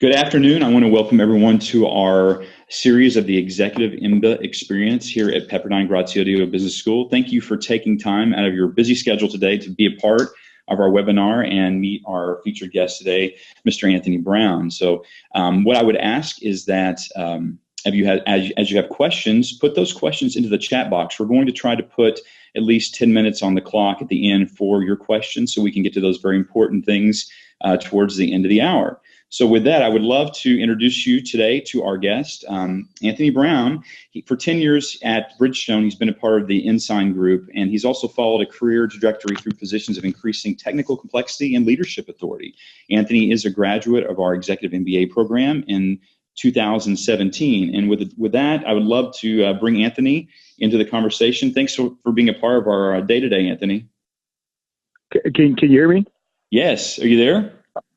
Good afternoon. I want to welcome everyone to our series of the Executive MBA experience here at Pepperdine Graziadio Business School. Thank you for taking time out of your busy schedule today to be a part of our webinar and meet our featured guest today, Mr. Anthony Brown. So what I would ask is that as you have questions, put those questions into the chat box. We're going to try to put at least 10 minutes on the clock at the end for your questions so we can get to those very important things towards the end of the hour. So with that, I would love to introduce you today to our guest, Anthony Brown. For 10 years at Bridgestone, he's been a part of the Ensign Group, and he's also followed a career trajectory through positions of increasing technical complexity and leadership authority. Anthony is a graduate of our Executive MBA program in 2017. And with that, I would love to bring Anthony into the conversation. Thanks for being a part of our day today, Anthony. Can you hear me? Yes. Are you there?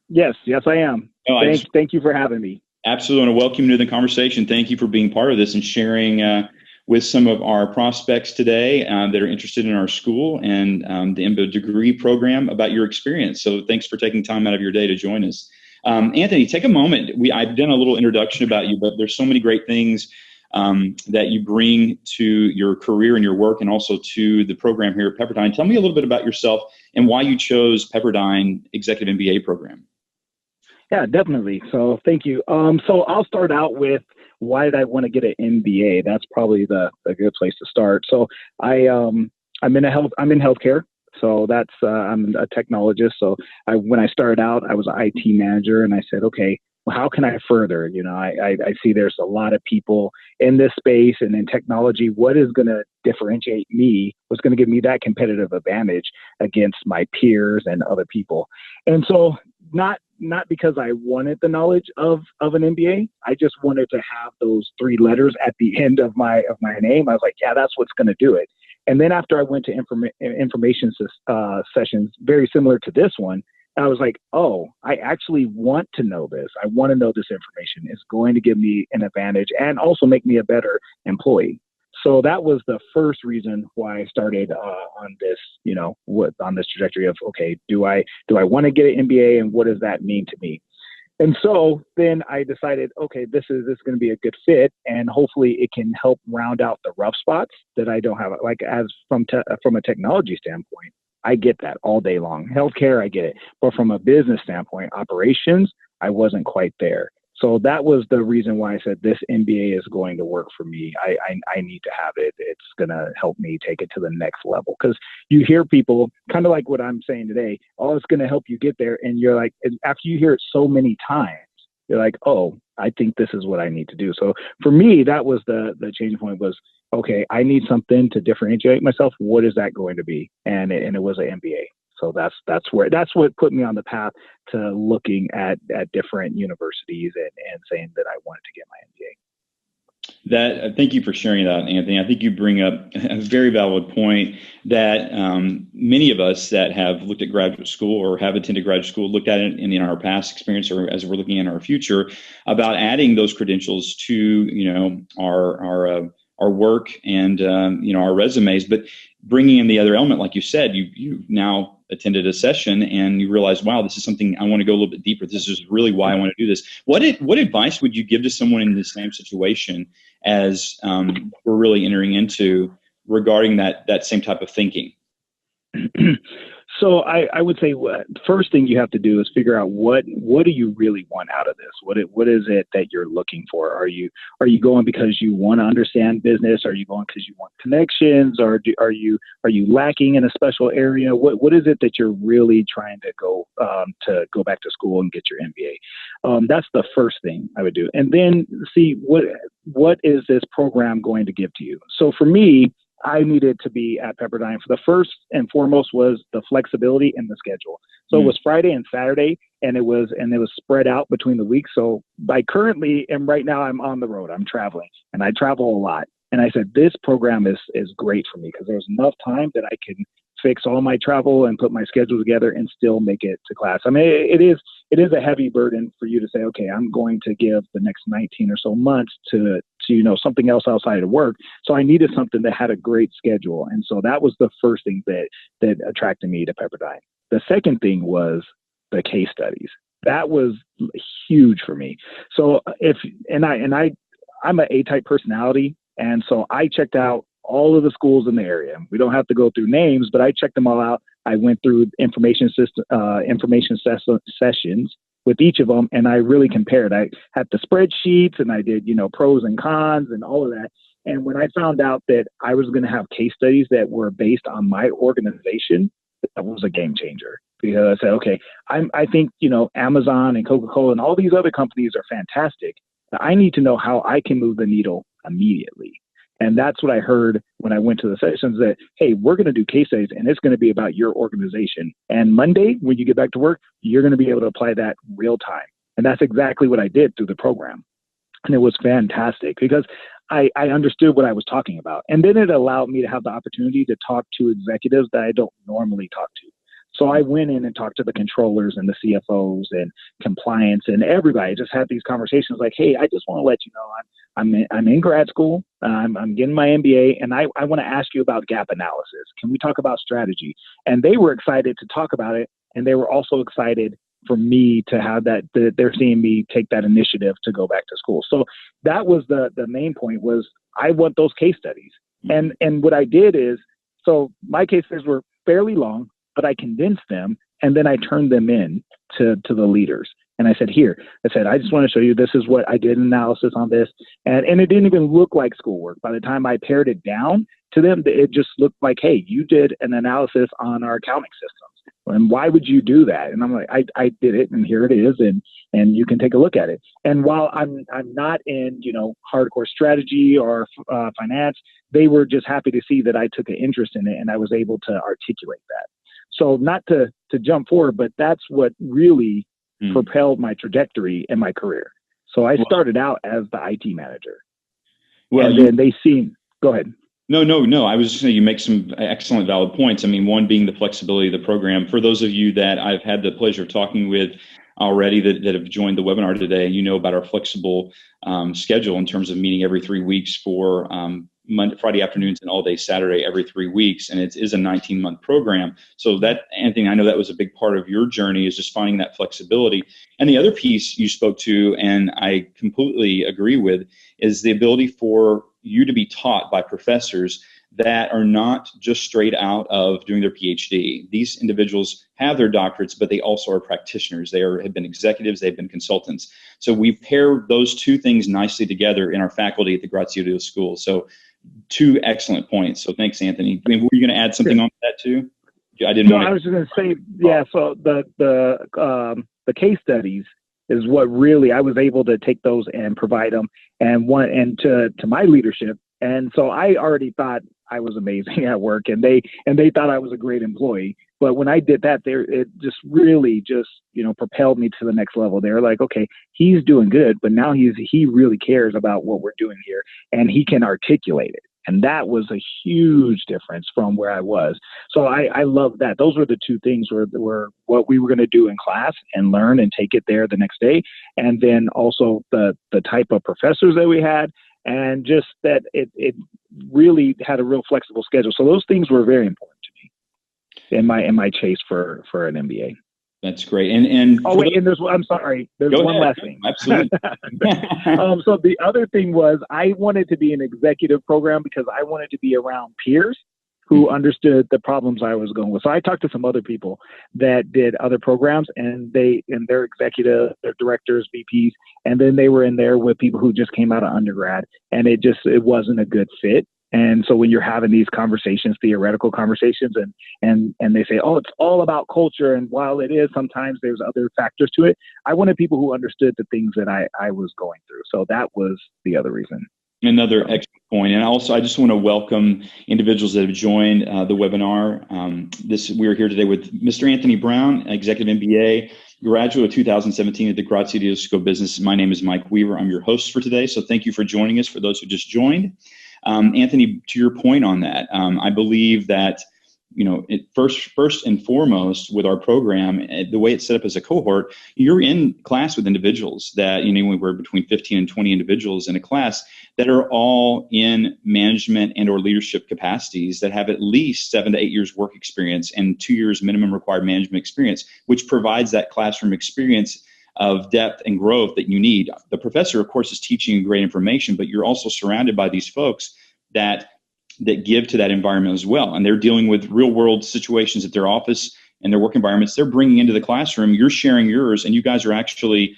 Yes, I am. Oh, thank you for having me. Absolutely. I want to welcome you to the conversation. Thank you for being part of this and sharing with some of our prospects today that are interested in our school and the MBA degree program about your experience. So thanks for taking time out of your day to join us. Anthony, take a moment. I've done a little introduction about you, but there's so many great things that you bring to your career and your work and also to the program here at Pepperdine. Tell me a little bit about yourself and why you chose Pepperdine Executive MBA program. Yeah, definitely. So thank you. So I'll start out with why did I want to get an MBA? That's probably the good place to start. So I'm in healthcare. So I'm a technologist. So when I started out, I was an IT manager, and I said, okay, well, how can I further? I see there's a lot of people in this space and in technology. What is going to differentiate me? What's going to give me that competitive advantage against my peers and other people? And so not because I wanted the knowledge of an MBA. I just wanted to have those three letters at the end of my name. I was like, yeah, that's what's going to do it. And then after I went to information sessions, very similar to this one, I was like, oh, I actually want to know this. I want to know this information. It's going to give me an advantage and also make me a better employee. So that was the first reason why I started on this, on this trajectory of, okay, do I want to get an MBA, and what does that mean to me? And so then I decided, okay, this is going to be a good fit, and hopefully it can help round out the rough spots that I don't have. Like from a technology standpoint, I get that all day long. Healthcare, I get it. But from a business standpoint, operations, I wasn't quite there. So that was the reason why I said this MBA is going to work for me. I need to have it. It's going to help me take it to the next level. Because you hear people, kind of like what I'm saying today, oh, it's going to help you get there. And you're like, after you hear it so many times, you're like, oh, I think this is what I need to do. So for me, that was the change point was, okay, I need something to differentiate myself. What is that going to be? And it was an MBA. So that's what put me on the path to looking at different universities and saying that I wanted to get my MBA. Thank you for sharing that, Anthony. I think you bring up a very valid point that many of us that have looked at graduate school or have attended graduate school looked at it in our past experience or as we're looking in our future about adding those credentials to our work and our resumes, but bringing in the other element, like you said, you now attended a session and you realize, wow, this is something I want to go a little bit deeper. This is really why I want to do this. What advice would you give to someone in the same situation as we're really entering into regarding that same type of thinking? So I would say first thing you have to do is figure out what do you really want out of this? What is it that you're looking for? Are you going because you want to understand business? Are you going because you want connections? Or are you lacking in a special area? What is it that you're really trying to go back to school and get your MBA? That's the first thing I would do, and then see what is this program going to give to you. So for me, I needed to be at Pepperdine for the first and foremost was the flexibility in the schedule. So it was Friday and Saturday, and it was spread out between the weeks. So right now I'm on the road, I'm traveling, and I travel a lot. And I said, this program is great for me because there's enough time that I can fix all my travel and put my schedule together and still make it to class. I mean, it is a heavy burden for you to say, okay, I'm going to give the next 19 or so months to something else outside of work. So I needed something that had a great schedule. And so that was the first thing that attracted me to Pepperdine. The second thing was the case studies. that was huge for me. So I'm an A-type personality. And so I checked out all of the schools in the area. We don't have to go through names, but I checked them all out. I went through information sessions with each of them, and I really compared. I had the spreadsheets, and I did, pros and cons and all of that. And when I found out that I was going to have case studies that were based on my organization, that was a game changer. Because I said, okay, I think, Amazon and Coca-Cola and all these other companies are fantastic. But I need to know how I can move the needle immediately. And that's what I heard when I went to the sessions, that, hey, we're going to do case studies, and it's going to be about your organization. And Monday, when you get back to work, you're going to be able to apply that real time. And that's exactly what I did through the program. And it was fantastic because I understood what I was talking about. And then it allowed me to have the opportunity to talk to executives that I don't normally talk to. So I went in and talked to the controllers and the CFOs and compliance and everybody. I just had these conversations like, hey, I just want to let you know I'm in grad school. I'm getting my MBA, and I want to ask you about gap analysis. Can we talk about strategy? And they were excited to talk about it, and they were also excited for me to have that. They're seeing me take that initiative to go back to school. So that was the main point, was I want those case studies. And what I did is, so my case studies were fairly long, but I condensed them, and then I turned them in to the leaders. And I said, I just want to show you, this is what I did analysis on this. And it didn't even look like schoolwork. By the time I pared it down to them, it just looked like, hey, you did an analysis on our accounting systems. And why would you do that? And I'm like, I did it, and here it is. And you can take a look at it. And while I'm not in, hardcore strategy or finance, they were just happy to see that I took an interest in it, and I was able to articulate that. So not to jump forward, but that's what really propelled my trajectory in my career. So I started out as the IT manager. Well, and then they seen, go ahead. No. I was just saying, you make some excellent, valid points. I mean, one being the flexibility of the program. For those of you that I've had the pleasure of talking with already that have joined the webinar today, you know about our flexible schedule in terms of meeting every 3 weeks for Friday afternoons and all day Saturday every 3 weeks. And it is a 19-month program. So that, Anthony, I know that was a big part of your journey, is just finding that flexibility. And the other piece you spoke to, and I completely agree with, is the ability for you to be taught by professors that are not just straight out of doing their PhD. These individuals have their doctorates, but they also are practitioners. They have been executives, they've been consultants. So we pair those two things nicely together in our faculty at the Graziadio School. So two excellent points. So thanks, Anthony. I mean, were you going to add something on that too? I didn't. No, I was just going to say, yeah. So the case studies is what really I was able to take those and provide them to my leadership. And so I already thought I was amazing at work, and they thought I was a great employee. But when I did that, it just really propelled me to the next level. They're like, okay, he's doing good, but now he really cares about what we're doing here, and he can articulate it. And that was a huge difference from where I was. So I love that. Those were the two things were what we were going to do in class and learn and take it there the next day. And then also the type of professors that we had, and just that it really had a real flexible schedule. So those things were very important to me in my chase for an MBA. That's great. And there's one last thing. Absolutely. So the other thing was, I wanted to be an executive program because I wanted to be around peers who understood the problems I was going with. So I talked to some other people that did other programs, and they're executive, they're directors, VPs, and then they were in there with people who just came out of undergrad, and it wasn't a good fit. And so when you're having these conversations, theoretical conversations, and they say, oh, it's all about culture. And while it is, sometimes there's other factors to it. I wanted people who understood the things that I was going through. So that was the other reason. Another excellent point. And also, I just want to welcome individuals that have joined the webinar. We're here today with Mr. Anthony Brown, Executive MBA, graduate of 2017 at the Graziadio School of Business. My name is Mike Weaver. I'm your host for today. So thank you for joining us, for those who just joined. Anthony, to your point on that, I believe that, first and foremost with our program, the way it's set up as a cohort, you're in class with individuals that, we're between 15 and 20 individuals in a class that are all in management and or leadership capacities that have at least 7 to 8 years work experience and 2 years minimum required management experience, which provides that classroom experience of depth and growth that you need. The professor, of course, is teaching you great information, but you're also surrounded by these folks that give to that environment as well. And they're dealing with real world situations at their office and their work environments. They're bringing into the classroom, you're sharing yours, and you guys are actually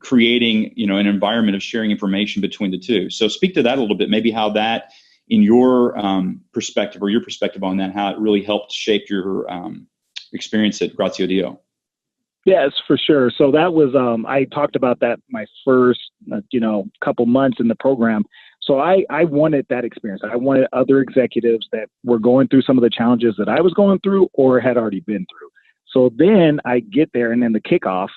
creating, an environment of sharing information between the two. So speak to that a little bit, maybe how that, in your perspective or your perspective on that, how it really helped shape your experience at Graziadio. Yes, for sure. So that was, I talked about that my first, couple months in the program. So I wanted that experience. I wanted other executives that were going through some of the challenges that I was going through or had already been through. So then I get there, and then the kickoff,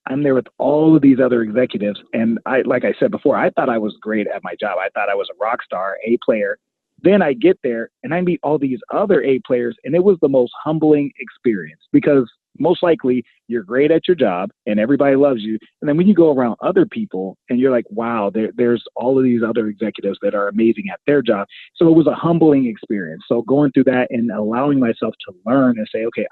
I'm there with all of these other executives. And like I said before, I thought I was great at my job. I thought I was a rock star, A player. Then I get there and I meet all these other A players, and it was the most humbling experience, because most likely you're great at your job and everybody loves you. And then when you go around other people and you're like, wow, there's all of these other executives that are amazing at their job. So it was a humbling experience. So going through that and allowing myself to learn and say, okay,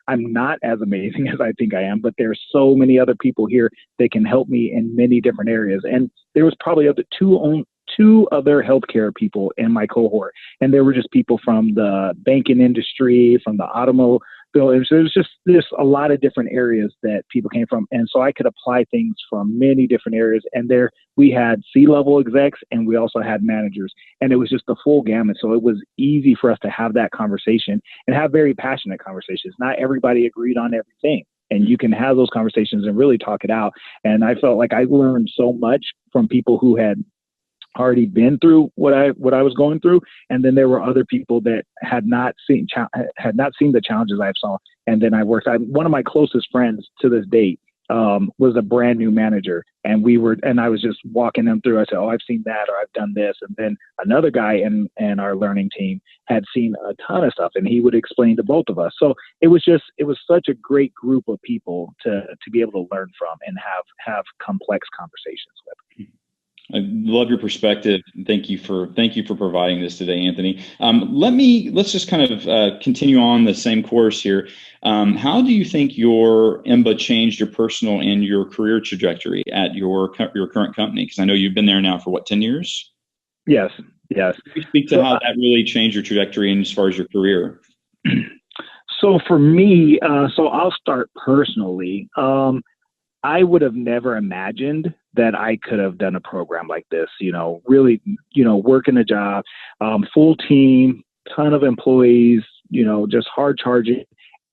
I'm not as amazing as I think I am, but there's so many other people here that can help me in many different areas. And there was probably two other healthcare people in my cohort, and they were just people from the banking industry, from the automobile. So there's just a lot of different areas that people came from. And so I could apply things from many different areas. And there we had C-level execs, and we also had managers, and it was just the full gamut. So it was easy for us to have that conversation and have very passionate conversations. Not everybody agreed on everything, and you can have those conversations and really talk it out. And I felt like I learned so much from people who had already been through what I was going through, and then there were other people that had not seen the challenges I saw. And then one of my closest friends to this date was a brand new manager, and I was just walking them through. I said, oh, I've seen that, or I've done this. And then another guy in our learning team had seen a ton of stuff, and he would explain to both of us. So it was such a great group of people to be able to learn from and have complex conversations with. I love your perspective. Thank you for providing this today, Anthony. Let's just kind of continue on the same course here. How do you think your EMBA changed your personal and your career trajectory at your current company? Because I know you've been there now for 10 years? Yes. Can you speak to how that really changed your trajectory and as far as your career? So for me, I'll start personally. I would have never imagined that I could have done a program like this, really, working a job, full team, ton of employees, just hard charging,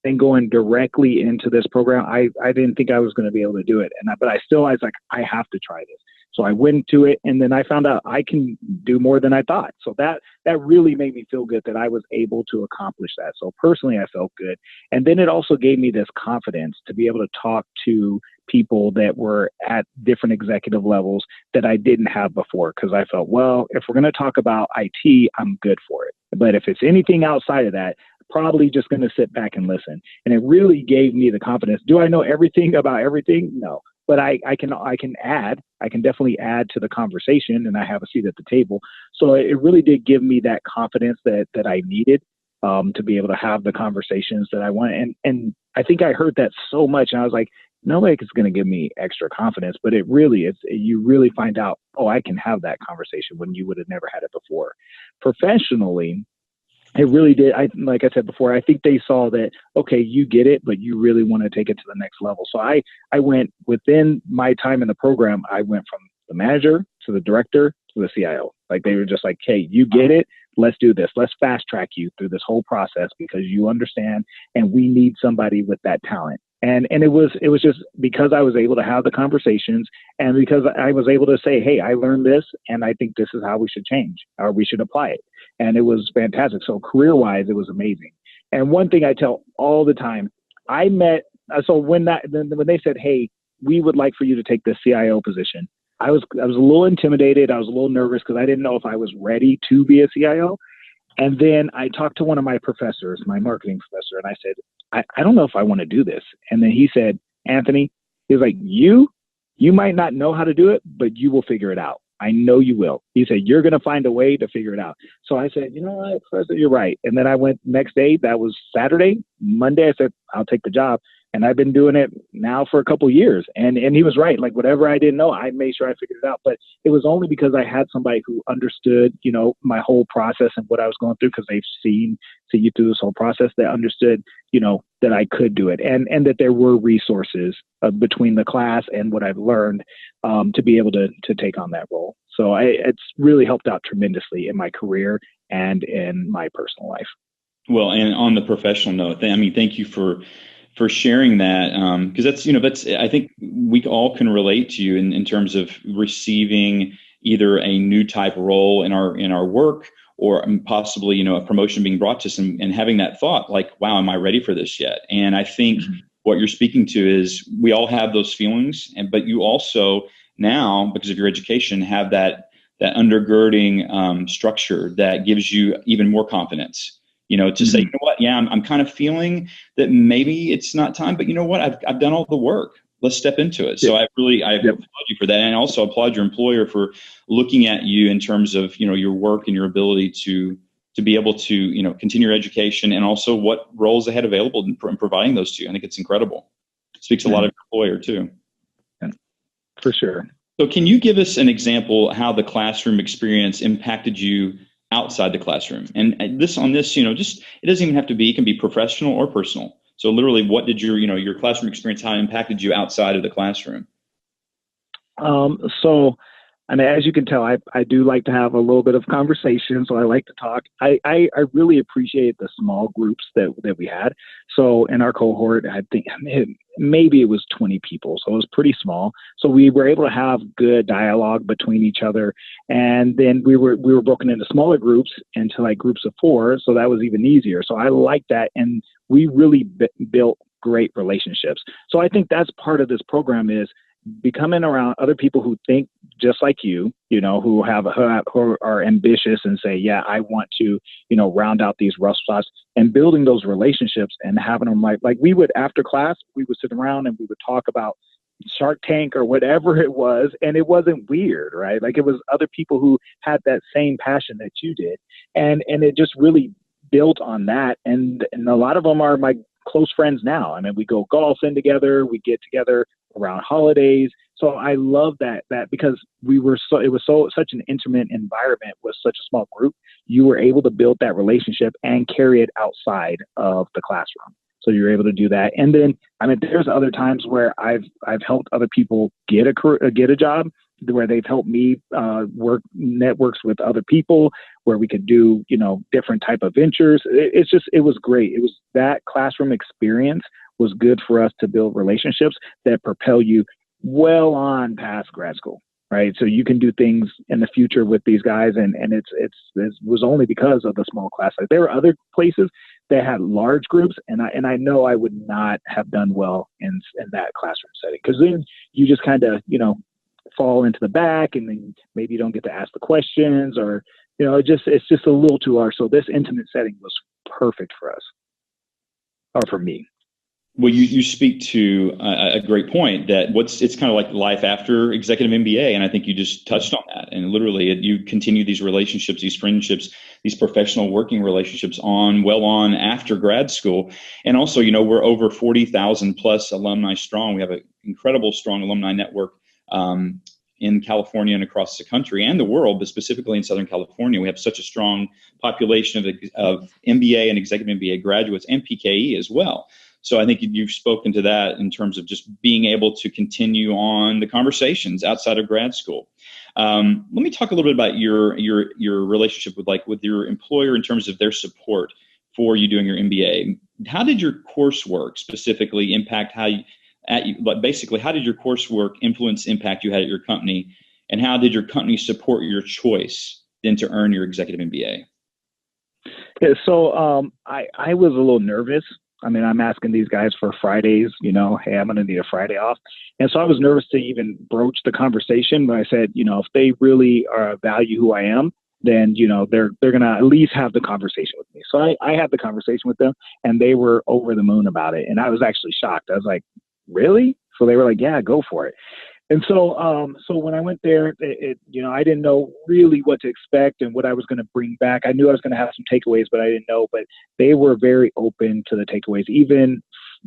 and going directly into this program. I didn't think I was going to be able to do it. But I was like, I have to try this. So I went to it, and then I found out I can do more than I thought. So that really made me feel good that I was able to accomplish that. So personally, I felt good. And then it also gave me this confidence to be able to talk to people that were at different executive levels that I didn't have before. Because I felt, well, if we're going to talk about IT, I'm good for it. But if it's anything outside of that, probably just going to sit back and listen. And it really gave me the confidence. Do I know everything about everything? No. But I can definitely add to the conversation, and I have a seat at the table. So it really did give me that confidence that I needed to be able to have the conversations that I wanted. And I think I heard that so much, and I was like, nobody's going to give me extra confidence, but you really find out, oh, I can have that conversation when you would have never had it before. Professionally, it really did. Like I said before, I think they saw that, okay, you get it, but you really want to take it to the next level. So I went, within my time in the program, I went from the manager to the director to the CIO. Like, they were just like, hey, you get it. Let's do this. Let's fast track you through this whole process because you understand, and we need somebody with that talent. And it was just because I was able to have the conversations, and because I was able to say, hey, I learned this, and I think this is how we should change, or we should apply it. And it was fantastic. So career-wise, it was amazing. And one thing I tell all the time, when they said, hey, we would like for you to take the CIO position, I was a little intimidated. I was a little nervous because I didn't know if I was ready to be a CIO. And then I talked to one of my professors, my marketing professor, and I said, I don't know if I want to do this. And then he said, Anthony, he was like, you might not know how to do it, but you will figure it out. I know you will. He said, you're going to find a way to figure it out. So I said, you know what, Professor, you're right. And then I went next day, that was Saturday. Monday, I said, I'll take the job. And I've been doing it now for a couple of years. And he was right. Like whatever I didn't know, I made sure I figured it out. But it was only because I had somebody who understood, my whole process and what I was going through, because they've seen you through this whole process, that understood, that I could do it, and that there were resources between the class and what I've learned to be able to take on that role. So it's really helped out tremendously in my career and in my personal life. Well, and on the professional note, thank you for sharing that, because that's I think we all can relate to you in terms of receiving either a new type role in our work, or possibly a promotion being brought to us, and having that thought like, wow, am I ready for this yet? And I think what you're speaking to is we all have those feelings, but you also now, because of your education, have that undergirding structure that gives you even more confidence. To say, what, yeah, I'm kind of feeling that maybe it's not time, but you know what, I've done all the work. Let's step into it. So I applaud you for that, and also applaud your employer for looking at you in terms of your work and your ability to be able to continue your education, and also what roles they had available in providing those to you. I think it's incredible. It speaks a lot of your employer too. Yeah, for sure. So can you give us an example how the classroom experience impacted you outside the classroom? And just it doesn't even have to be, it can be professional or personal. So literally, what did your classroom experience, how it impacted you outside of the classroom? So, as you can tell, I do like to have a little bit of conversation. So I like to talk. I really appreciate the small groups that we had. So in our cohort, I think maybe it was 20 people. So it was pretty small. So we were able to have good dialogue between each other. And then we were broken into smaller groups, into like groups of 4. So that was even easier. So I like that. And we really built great relationships. So I think that's part of this program, is becoming around other people who think just like you, who are ambitious and say, yeah, I want to, round out these rough spots, and building those relationships and having them like we would, after class, we would sit around and we would talk about Shark Tank or whatever it was. And it wasn't weird, right? Like it was other people who had that same passion that you did. And it just really built on that. And a lot of them are my close friends now. We go golfing together, we get together around holidays. So I love that because it was such an intimate environment with such a small group. You were able to build that relationship and carry it outside of the classroom. So you're able to do that. And then, there's other times where I've helped other people get a job, where they've helped me work networks with other people, where we could do, different type of ventures. It was great. It was that classroom experience was good for us to build relationships that propel you well on past grad school, right? So you can do things in the future with these guys, and it was only because of the small class. Like there were other places that had large groups, and I know I would not have done well in that classroom setting, because then you just kind of fall into the back, and then maybe you don't get to ask the questions, or it's just a little too hard. So this intimate setting was perfect for us, or for me. Well, you speak to a great point, that it's kind of like life after executive MBA. And I think you just touched on that. And literally you continue these relationships, these friendships, these professional working relationships on after grad school. And also, we're over 40,000 plus alumni strong. We have an incredible strong alumni network in California and across the country and the world, but specifically in Southern California. We have such a strong population of MBA and executive MBA graduates, and PKE as well. So I think you've spoken to that in terms of just being able to continue on the conversations outside of grad school. Let me talk a little bit about your relationship with your employer in terms of their support for you doing your MBA. How did your coursework specifically impact how did your coursework impact you had at your company, and how did your company support your choice then to earn your executive MBA? Yeah, so I was a little nervous. I'm asking these guys for Fridays, hey, I'm going to need a Friday off. And so I was nervous to even broach the conversation, but I said, if they really value who I am, then, they're going to at least have the conversation with me. So I had the conversation with them, and they were over the moon about it. And I was actually shocked. I was like, really? So they were like, yeah, go for it. And so, so when I went there, I didn't know really what to expect and what I was going to bring back. I knew I was going to have some takeaways, but I didn't know. But they were very open to the takeaways, even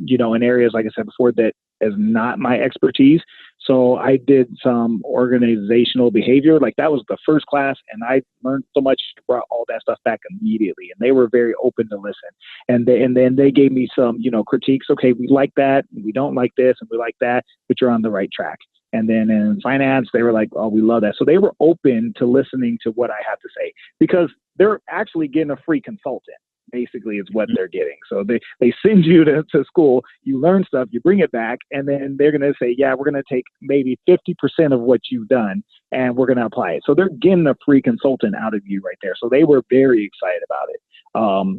in areas, like I said before, that is not my expertise. So I did some organizational behavior. Like that was the first class, and I learned so much, brought all that stuff back immediately. And they were very open to listen. And then they gave me some, critiques. Okay, we like that, and we don't like this, and we like that, but you're on the right track. And then in finance, they were like, oh, we love that. So they were open to listening to what I have to say, because they're actually getting a free consultant. Basically is what they're getting. So they send you to school, you learn stuff, you bring it back, and then they're going to say, yeah, we're going to take maybe 50% of what you've done and we're going to apply it. So they're getting a free consultant out of you right there. So they were very excited about it,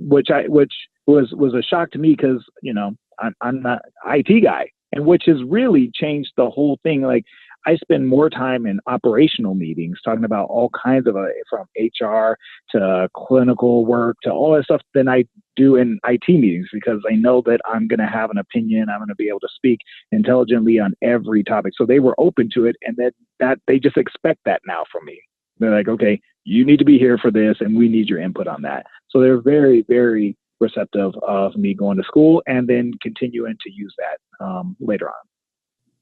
which was a shock to me, because, I'm not an IT guy, and which has really changed the whole thing. Like I spend more time in operational meetings talking about all kinds of, from HR to clinical work to all that stuff, than I do in IT meetings, because I know that I'm going to have an opinion. I'm going to be able to speak intelligently on every topic. So they were open to it, and that they just expect that now from me. They're like, okay, you need to be here for this, and we need your input on that. So they're very, very receptive of me going to school and then continuing to use that later on.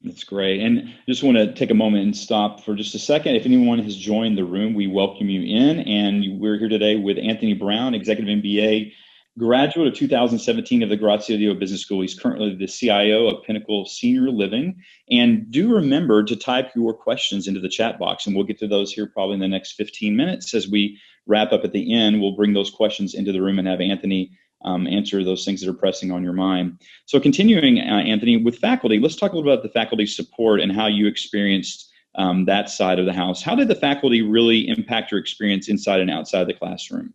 That's great. And just want to take a moment and stop for just a second. If anyone has joined the room, we welcome you in. And we're here today with Anthony Brown, Executive MBA graduate of 2017 of the Graziadio Business School. He's currently the CIO of Pinnacle Senior Living. And do remember to type your questions into the chat box, and we'll get to those here probably in the next 15 minutes. As we wrap up at the end, we'll bring those questions into the room and have Anthony answer those things that are pressing on your mind. So continuing, Anthony, with faculty, let's talk a little bit about the faculty support and how you experienced that side of the house. How did the faculty really impact your experience inside and outside the classroom?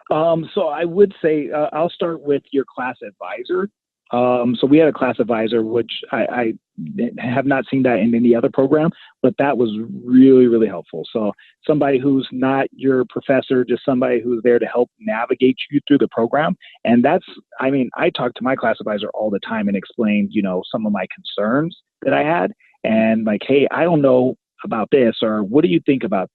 So I would say I'll start with your class advisor. So we had a class advisor, which I have not seen that in any other program, but that was really, really helpful. So somebody who's not your professor, just somebody who's there to help navigate you through the program. And I talk to my class advisor all the time and explain, some of my concerns that I had, and like, hey, I don't know about this, or what do you think about,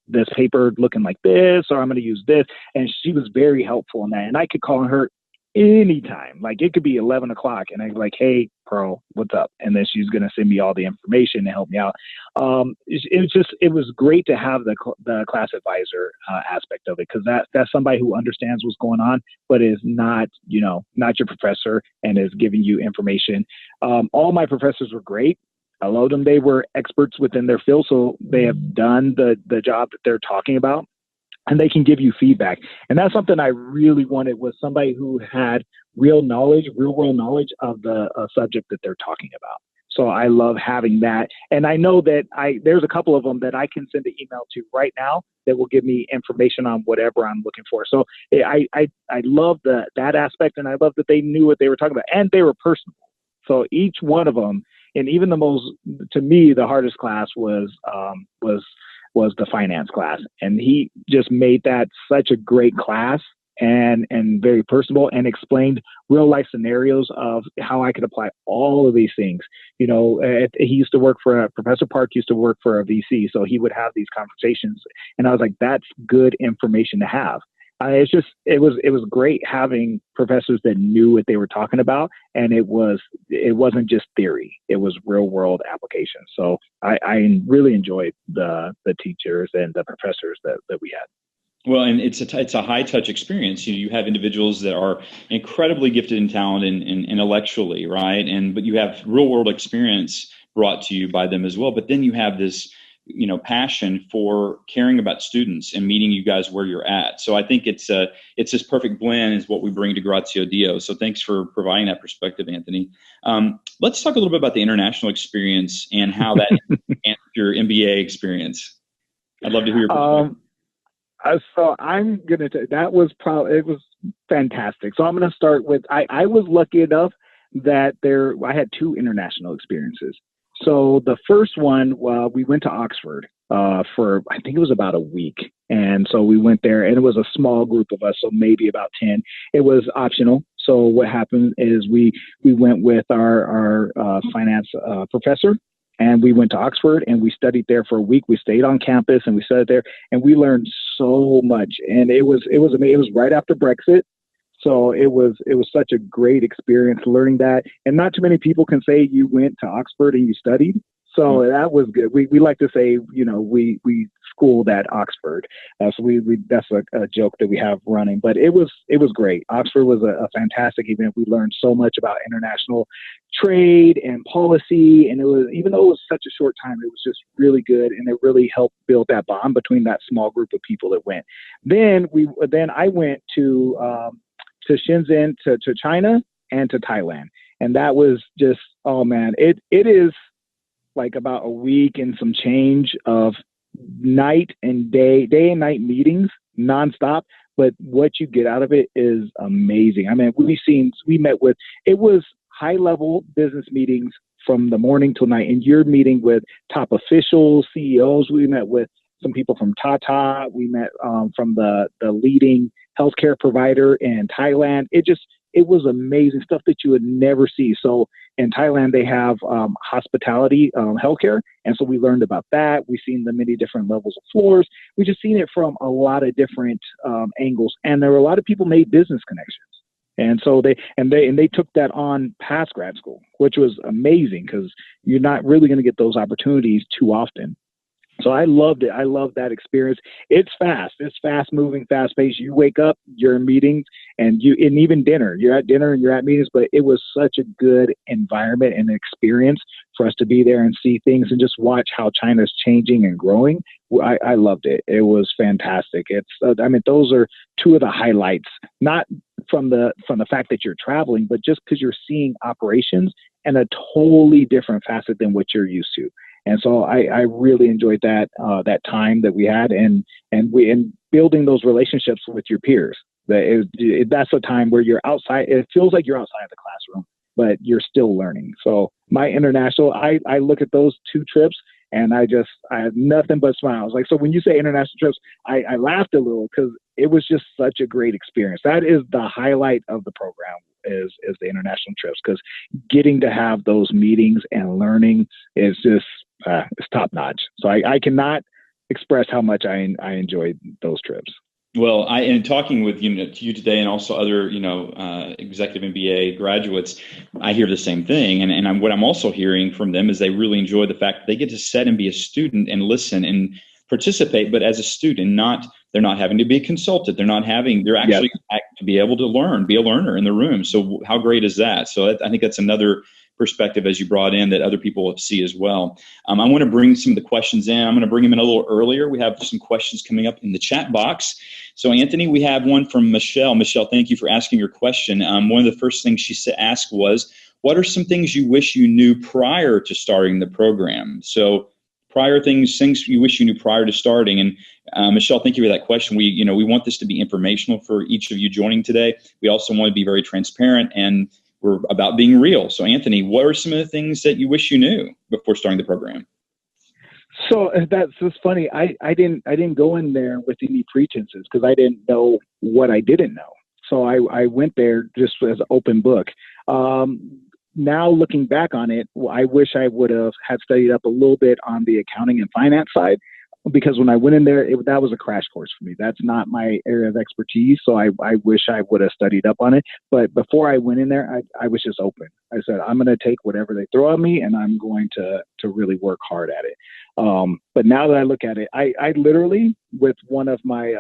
this paper looking like this, or I'm going to use this. And she was very helpful in that. And I could call on her anytime. Like it could be 11 o'clock and I'm like, hey, Pearl, what's up? And then she's going to send me all the information to help me out. It was great to have the class advisor aspect of it, because that's somebody who understands what's going on, but is not your professor and is giving you information. All my professors were great. I love them. They were experts within their field, so they have done the job that they're talking about, and they can give you feedback. And that's something I really wanted, was somebody who had real world knowledge of the subject that they're talking about. So I love having that. And I know that there's a couple of them that I can send an email to right now that will give me information on whatever I'm looking for. So I love that aspect, and I love that they knew what they were talking about, and they were personable. So each one of them, and even to me, the hardest class was the finance class. And he just made that such a great class and very personable, and explained real life scenarios of how I could apply all of these things. He used to work Professor Park used to work for a VC. So he would have these conversations, and I was like, that's good information to have. It was great having professors that knew what they were talking about, and it wasn't just theory; it was real world application. So I really enjoyed the teachers and the professors that we had. Well, and it's a high touch experience. You have individuals that are incredibly gifted and talented and intellectually, right? But you have real world experience brought to you by them as well. But then you have this passion for caring about students and meeting you guys where you're at. So I think it's this perfect blend is what we bring to Graziadio. So thanks for providing that perspective, Anthony. Let's talk a little bit about the international experience and how that enhanced your MBA experience. I'd love to hear your perspective. So I'm going to, it was fantastic. So I'm going to start with, I was lucky enough that I had 2 international experiences. So the first one, we went to Oxford for, I think it was about a week. And so we went there, and it was a small group of us, so maybe about 10. It was optional. So what happened is we went with our finance professor, and we went to Oxford, and we studied there for a week. We stayed on campus, and we studied there, and we learned so much. And it was amazing. It was right after Brexit. So it was such a great experience learning that. And not too many people can say you went to Oxford and you studied. So that was good. We like to say, we schooled at Oxford. So we that's a joke that we have running, but it was great. Oxford was a fantastic event. We learned so much about international trade and policy. And it was, even though it was such a short time, it was just really good. And it really helped build that bond between that small group of people that went. Then I went to Shenzhen, to China and to Thailand. And that was just, oh man, it is like about a week and some change of day and night meetings nonstop. But what you get out of it is amazing. I mean, it was high level business meetings from the morning till night, and you're meeting with top officials, CEOs. We met with some people from Tata. We met from the leading healthcare provider in Thailand. It was amazing stuff that you would never see. So in Thailand, they have hospitality healthcare. And so we learned about that. We've seen the many different levels of floors. We just seen it from a lot of different angles. And there were a lot of people made business connections. And so they took that on past grad school, which was amazing because you're not really going to get those opportunities too often. So I loved it. I loved that experience. It's fast. It's fast moving, fast paced. You wake up, you're in meetings, and even dinner. You're at dinner and you're at meetings, but it was such a good environment and experience for us to be there and see things and just watch how China's changing and growing. I loved it. It was fantastic. Those are two of the highlights, not from the fact that you're traveling, but just because you're seeing operations in a totally different facet than what you're used to. And so I really enjoyed that time that we had and building those relationships with your peers. That's a time where you're outside. It feels like you're outside the classroom, but you're still learning. So my international, I look at those two trips and I have nothing but smiles. Like, so when you say international trips, I laughed a little because it was just such a great experience. That is the highlight of the program. Is the international trips, because getting to have those meetings and learning is just it's top notch. So I cannot express how much I enjoyed those trips. Well, in talking with you today and also other executive MBA graduates, I hear the same thing. And what I'm also hearing from them is they really enjoy the fact that they get to sit and be a student and listen and participate, but as a student, they're not having to be a consultant. They're actually to be able to be a learner in the room. So how great is that? So I think that's another perspective as you brought in that other people see as well. I want to bring some of the questions in. I'm going to bring them in a little earlier. We have some questions coming up in the chat box. So Anthony, we have one from Michelle. Michelle, thank you for asking your question. One of the first things she asked was, what are some things you wish you knew prior to starting the program? So things you wish you knew prior to starting. And Michelle, thank you for that question. We want this to be informational for each of you joining today. We also want to be very transparent, and we're about being real. So Anthony, what are some of the things that you wish you knew before starting the program? So that's just funny. I didn't go in there with any pretenses because I didn't know what I didn't know. So I went there just as an open book. Now looking back on it, I wish I would have had studied up a little bit on the accounting and finance side, because when I went in there, that was a crash course for me. That's not my area of expertise. So I wish I would have studied up on it. But before I went in there, I was just open. I said, I'm going to take whatever they throw at me, and I'm going to really work hard at it. But now that I look at it, I literally, with one of my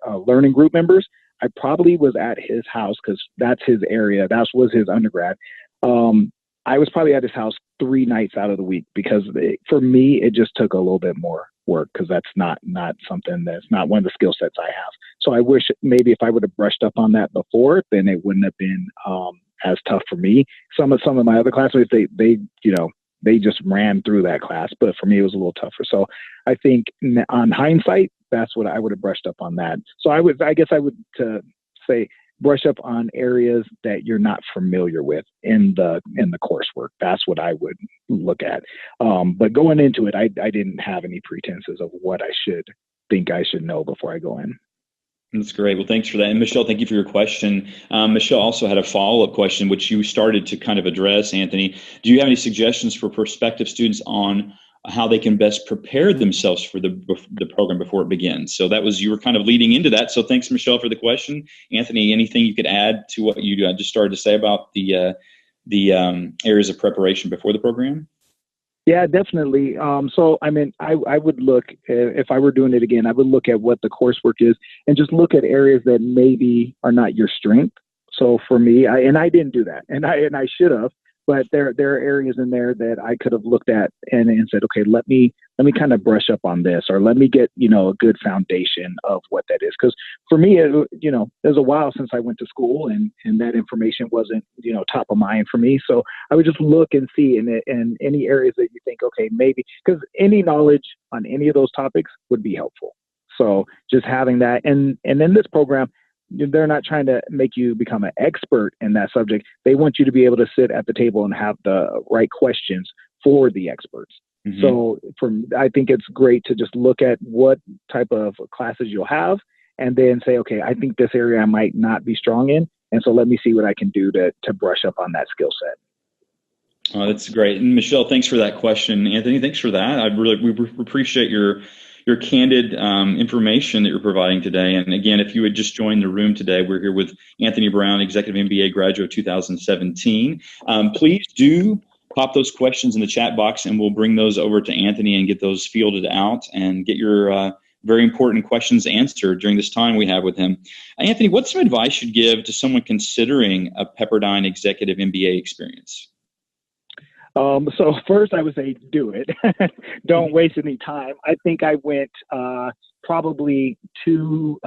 learning group members, I probably was at his house because that's his area. That was his undergrad. I was probably at his house 3 nights out of the week because for me, it just took a little bit more work because that's not something that's not one of the skill sets I have. So I wish maybe if I would have brushed up on that before, then it wouldn't have been as tough for me. Some of my other classmates, they just ran through that class, but for me, it was a little tougher. So I think on hindsight, that's what I would have brushed up on that. So I guess I would say brush up on areas that you're not familiar with in the coursework. That's what I would look at. But going into it, I didn't have any pretenses of what I should think I should know before I go in. That's great. Well, thanks for that. And Michelle, thank you for your question. Michelle also had a follow-up question, which you started to kind of address, Anthony. Do you have any suggestions for prospective students on how they can best prepare themselves for the program before it begins. So you were kind of leading into that. So thanks, Michelle, for the question. Anthony, anything you could add to what you just started to say about the areas of preparation before the program? Yeah, definitely. So, I mean, I would look, if I were doing it again, I would look at what the coursework is and just look at areas that maybe are not your strength. So for me, I didn't do that, and I should have, but there are areas in there that I could have looked at and said, okay, let me kind of brush up on this, or let me get, a good foundation of what that is. Because for me, it was a while since I went to school, and that information wasn't, top of mind for me. So I would just look and see in any areas that you think, okay, maybe, because any knowledge on any of those topics would be helpful. So just having that, and in this program, they're not trying to make you become an expert in that subject. They want you to be able to sit at the table and have the right questions for the experts. Mm-hmm. So I think it's great to just look at what type of classes you'll have and then say, okay, I think this area I might not be strong in. And so let me see what I can do to brush up on that skill set. Oh, that's great. And Michelle, thanks for that question. Anthony, thanks for that. We appreciate your candid information that you're providing today. And again, if you had just joined the room today, we're here with Anthony Brown, Executive MBA graduate 2017. Please do pop those questions in the chat box, and we'll bring those over to Anthony and get those fielded out and get your very important questions answered during this time we have with him. Anthony, what's some advice you'd give to someone considering a Pepperdine Executive MBA experience? So first I would say do it. Don't waste any time. I think I went probably two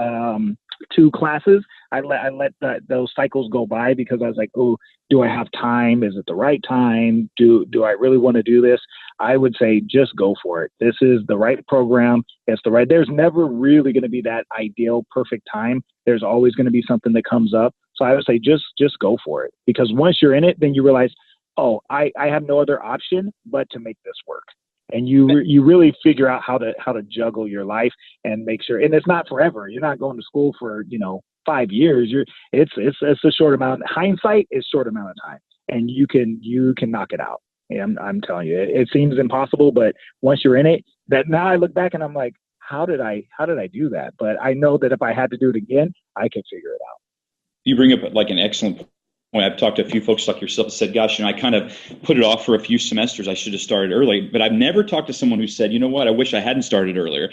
classes. I let those cycles go by because I was like, oh, do I have time? Is it the right time? Do I really want to do this? I would say just go for it. This is the right program. There's never really going to be that ideal perfect time. There's always going to be something that comes up. So I would say just go for it, because once you're in it, then you realize, oh, I have no other option but to make this work. And you really figure out how to juggle your life and make sure. And it's not forever. You're not going to school for 5 years. It's a short amount. Hindsight is short amount of time, and you can knock it out. And I'm telling you, it seems impossible, but once you're in it, that now I look back and I'm like, how did I do that? But I know that if I had to do it again, I could figure it out. You bring up like an excellent point. I've talked to a few folks like yourself that said, gosh, I kind of put it off for a few semesters. I should have started early. But I've never talked to someone who said, you know what, I wish I hadn't started earlier.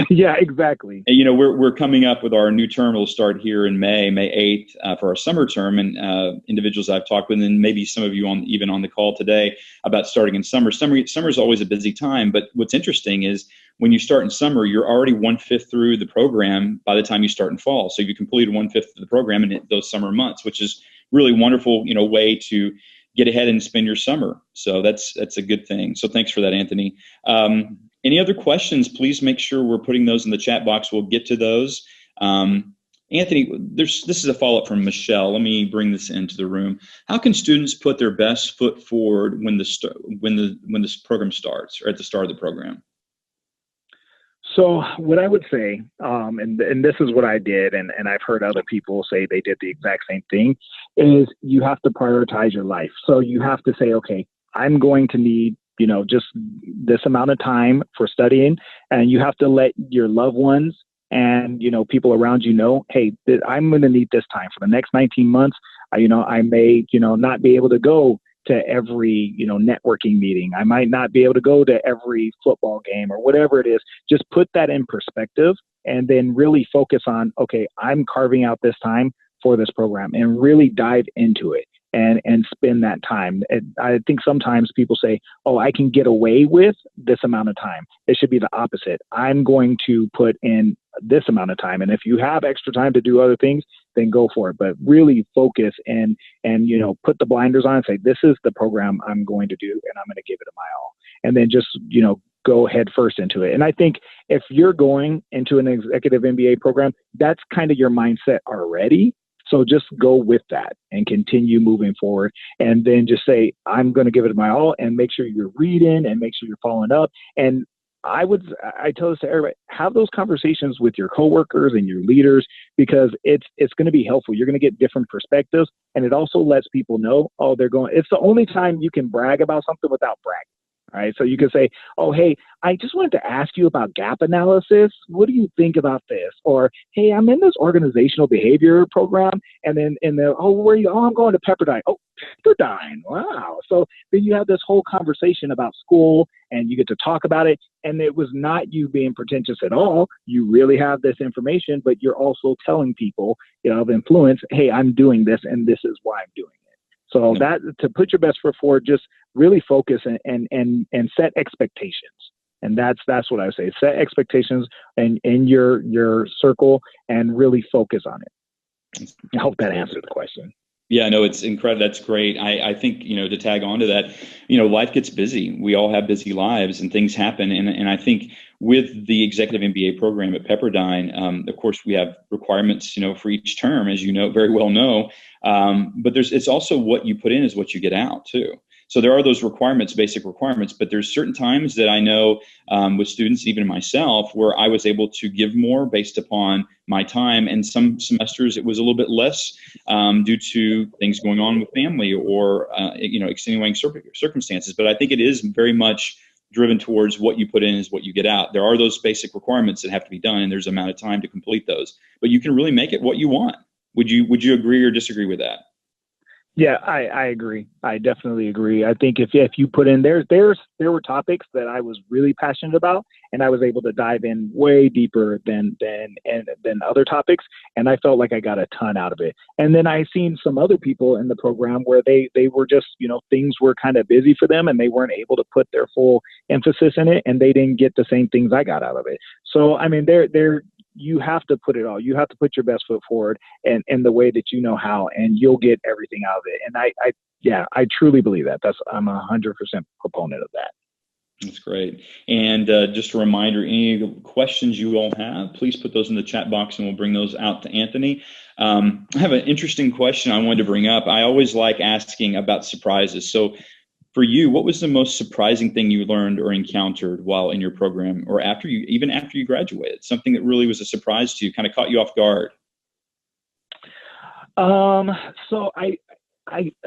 Yeah, exactly. And, we're coming up with our new term. It'll start here in May 8th for our summer term. And individuals I've talked with, and maybe some of you even on the call today about starting in summer. Summer is always a busy time. But what's interesting is when you start in summer, you're already 1/5 through the program by the time you start in fall. So you completed 1/5 of the program in those summer months, which is really wonderful, way to get ahead and spend your summer. So that's a good thing. So thanks for that, Anthony. Any other questions? Please make sure we're putting those in the chat box. We'll get to those. Anthony, this is a follow-up from Michelle. Let me bring this into the room. How can students put their best foot forward when this program starts, or at the start of the program? So what I would say, and this is what I did, and I've heard other people say they did the exact same thing, is you have to prioritize your life. So you have to say, okay, I'm going to need, just this amount of time for studying, and you have to let your loved ones and, people around know, hey, I'm going to need this time for the next 19 months. I may, not be able to go to every, networking meeting. I might not be able to go to every football game or whatever it is. Just put that in perspective and then really focus on, okay, I'm carving out this time for this program, and really dive into it and spend that time. And I think sometimes people say, oh, I can get away with this amount of time. It should be the opposite. I'm going to put in this amount of time. And if you have extra time to do other things, then go for it. But really focus and put the blinders on and say, this is the program I'm going to do, and I'm going to give it my all. And then just, go head first into it. And I think if you're going into an executive MBA program, that's kind of your mindset already. So just go with that and continue moving forward. And then just say, I'm going to give it my all, and make sure you're reading and make sure you're following up. And I tell this to everybody, have those conversations with your coworkers and your leaders, because it's going to be helpful. You're going to get different perspectives. And it also lets people know, it's the only time you can brag about something without bragging. All right. So you can say, oh, hey, I just wanted to ask you about gap analysis. What do you think about this? Or, hey, I'm in this organizational behavior program. And then oh, where are you? Oh, I'm going to Pepperdine. Oh, Pepperdine. Wow. So then you have this whole conversation about school and you get to talk about it. And it was not you being pretentious at all. You really have this information, but you're also telling people, of influence, hey, I'm doing this and this is why I'm doing it. So that, to put your best foot forward, just really focus and set expectations. And that's what I would say. Set expectations in your circle and really focus on it. I hope that answered the question. Yeah, no, it's incredible. That's great. I think, to tag on to that, life gets busy. We all have busy lives and things happen. And I think with the Executive MBA program at Pepperdine, of course, we have requirements, for each term, as you know, very well know. But it's also what you put in is what you get out too. So there are those requirements, basic requirements, but there's certain times that I know with students, even myself, where I was able to give more based upon my time. And some semesters it was a little bit less due to things going on with family or, extenuating circumstances. But I think it is very much driven towards what you put in is what you get out. There are those basic requirements that have to be done, and there's an amount of time to complete those. But you can really make it what you want. Would you agree or disagree with that? Yeah, I agree. I definitely agree. I think if you put in there were topics that I was really passionate about, and I was able to dive in way deeper than other topics, and I felt like I got a ton out of it. And then I seen some other people in the program where they were just, things were kind of busy for them and they weren't able to put their full emphasis in it, and they didn't get the same things I got out of it. So I mean, you have to put it all. You have to put your best foot forward and in the way that you know how, and you'll get everything out of it. And I truly believe that. I'm 100% proponent of that. That's great. And just a reminder, any questions you all have, please put those in the chat box and we'll bring those out to Anthony. I have an interesting question I wanted to bring up. I always like asking about surprises. So for you, what was the most surprising thing you learned or encountered while in your program, or after you graduated? Something that really was a surprise to you, kind of caught you off guard? So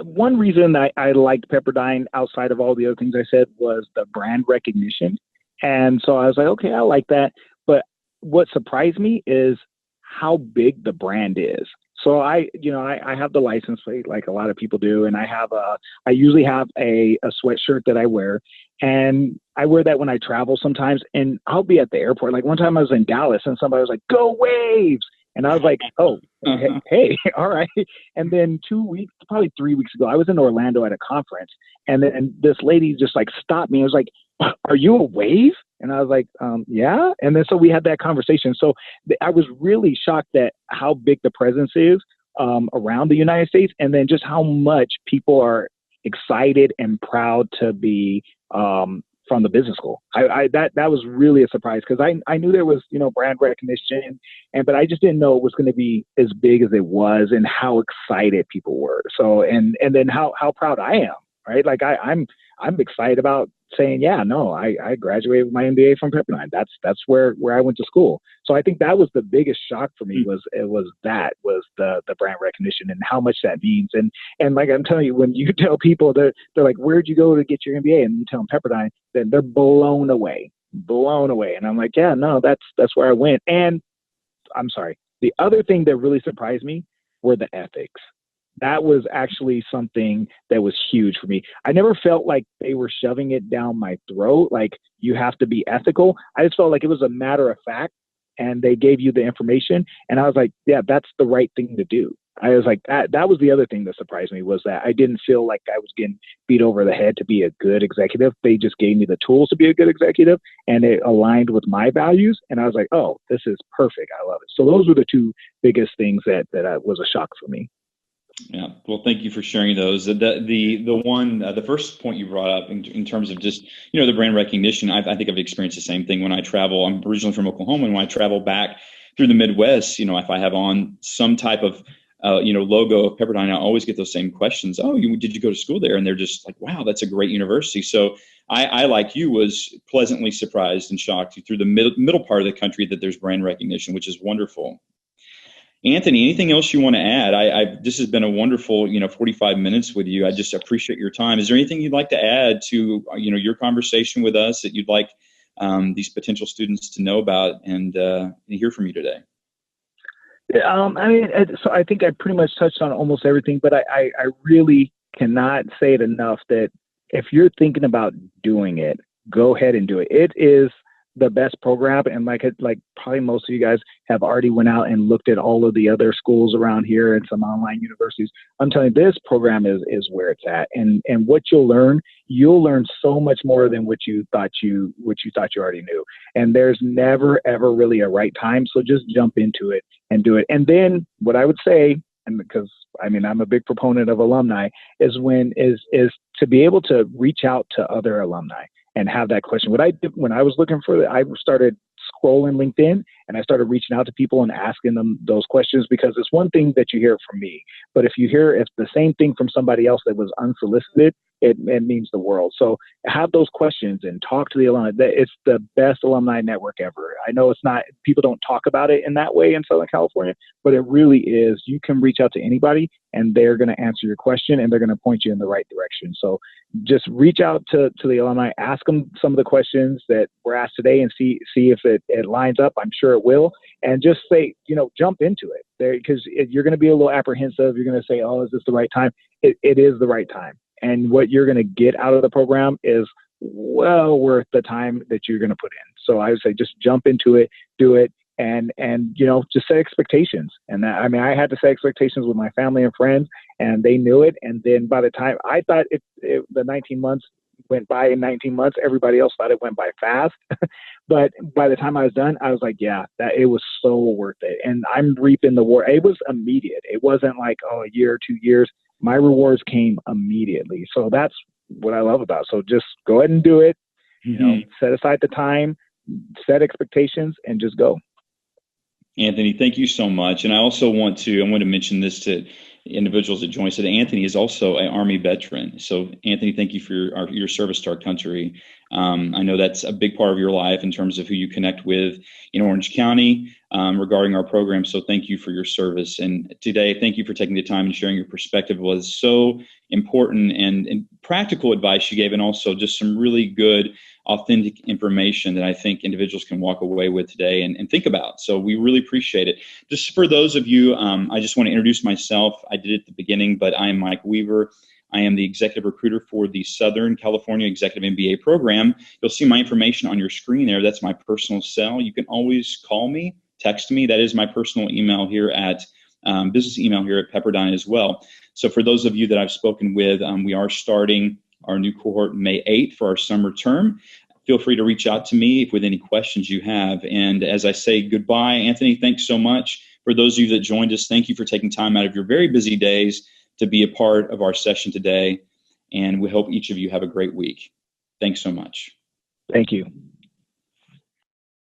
one reason I liked Pepperdine outside of all the other things I said was the brand recognition. And so I was like, okay, I like that. But what surprised me is how big the brand is. So I have the license plate like a lot of people do. And I usually have a sweatshirt that I wear, and I wear that when I travel sometimes, and I'll be at the airport. Like one time I was in Dallas and somebody was like, "Go Waves." And I was like, oh, hey, all right. And then probably 3 weeks ago, I was in Orlando at a conference, and then this lady just like stopped me. I was like, "Are you a Wave?" And I was like, yeah. And then so we had that conversation. So I was really shocked at how big the presence is around the United States, and then just how much people are excited and proud to be from the business school. That was really a surprise, because I knew there was, brand recognition, but I just didn't know it was going to be as big as it was, and how excited people were. So, and then how proud I am, right? Like I'm excited about saying, yeah, no, I graduated with my MBA from Pepperdine. That's where I went to school. So I think that was the biggest shock for me, was the brand recognition and how much that means. And like I'm telling you, when you tell people, they're like, "Where'd you go to get your MBA?" And you tell them Pepperdine, then they're blown away. And I'm like, yeah, no, that's where I went. And I'm sorry, the other thing that really surprised me were the ethics. That was actually something that was huge for me. I never felt like they were shoving it down my throat, like you have to be ethical. I just felt like it was a matter of fact, and they gave you the information. And I was like, yeah, that's the right thing to do. I was like, that was the other thing that surprised me, was that I didn't feel like I was getting beat over the head to be a good executive. They just gave me the tools to be a good executive, and it aligned with my values. And I was like, oh, this is perfect. I love it. So those were the two biggest things that was a shock for me. Yeah. Well, thank you for sharing those. The first point you brought up in terms of just, the brand recognition, I think I've experienced the same thing when I travel. I'm originally from Oklahoma, and when I travel back through the Midwest, if I have on some type of, logo of Pepperdine, I always get those same questions. Oh, did you go to school there? And they're just like, wow, that's a great university. So I like you, was pleasantly surprised and shocked through the middle part of the country that there's brand recognition, which is wonderful. Anthony, anything else you want to add? This has been a wonderful, 45 minutes with you. I just appreciate your time. Is there anything you'd like to add to, your conversation with us that you'd like these potential students to know about and hear from you today? So I think I pretty much touched on almost everything, but I really cannot say it enough that if you're thinking about doing it, go ahead and do it. It is the best program, and like probably most of you guys have already went out and looked at all of the other schools around here and some online universities. I'm telling you, this program is where it's at, and what you'll learn so much more than what you thought you already knew. And there's never ever really a right time, so just jump into it and do it. And then what I would say, and because I'm a big proponent of alumni, is to be able to reach out to other alumni and have that question. What I did when I was looking for it, I started scrolling LinkedIn and I started reaching out to people and asking them those questions, because it's one thing that you hear from me, but if the same thing from somebody else that was unsolicited, it means the world. So have those questions and talk to the alumni. It's the best alumni network ever. I know it's not, people don't talk about it in that way in Southern California, but it really is. You can reach out to anybody and they're going to answer your question and they're going to point you in the right direction. So just reach out to the alumni, ask them some of the questions that were asked today and see if it lines up. I'm sure it will. And just say, jump into it there, because you're going to be a little apprehensive. You're going to say, oh, is this the right time? It is the right time. And what you're going to get out of the program is well worth the time that you're going to put in. So I would say just jump into it, do it, and just set expectations. And that, I had to set expectations with my family and friends, and they knew it. And then by the time I thought the 19 months went by in 19 months, everybody else thought it went by fast. But by the time I was done, I was like, yeah, that it was so worth it. And I'm reaping the reward. It was immediate. It wasn't like, a year or 2 years. My rewards came immediately. So that's what I love about it. So just go ahead and do it. Set aside the time, set expectations, and just go. Anthony, thank you so much. And I also want to mention this to individuals that join us today. Anthony is also an Army veteran. So Anthony, thank you for your service to our country. I know that's a big part of your life in terms of who you connect with in Orange County regarding our program. So thank you for your service. And today, thank you for taking the time and sharing your perspective. It was so important and practical advice you gave, and also just some really good, authentic information that I think individuals can walk away with today and think about. So we really appreciate it. Just for those of you, I just want to introduce myself. I did it at the beginning, but I am Mike Weaver. I am the executive recruiter for the Southern California Executive MBA Program. You'll see my information on your screen there. That's my personal cell. You can always call me, text me. That is my personal email here at business email here at Pepperdine as well. So for those of you that I've spoken with, we are starting our new cohort May 8th for our summer term. Feel free to reach out to me with any questions you have. And as I say goodbye, Anthony, thanks so much. For those of you that joined us, thank you for taking time out of your very busy days to be a part of our session today. And we hope each of you have a great week. Thanks so much. Thank you.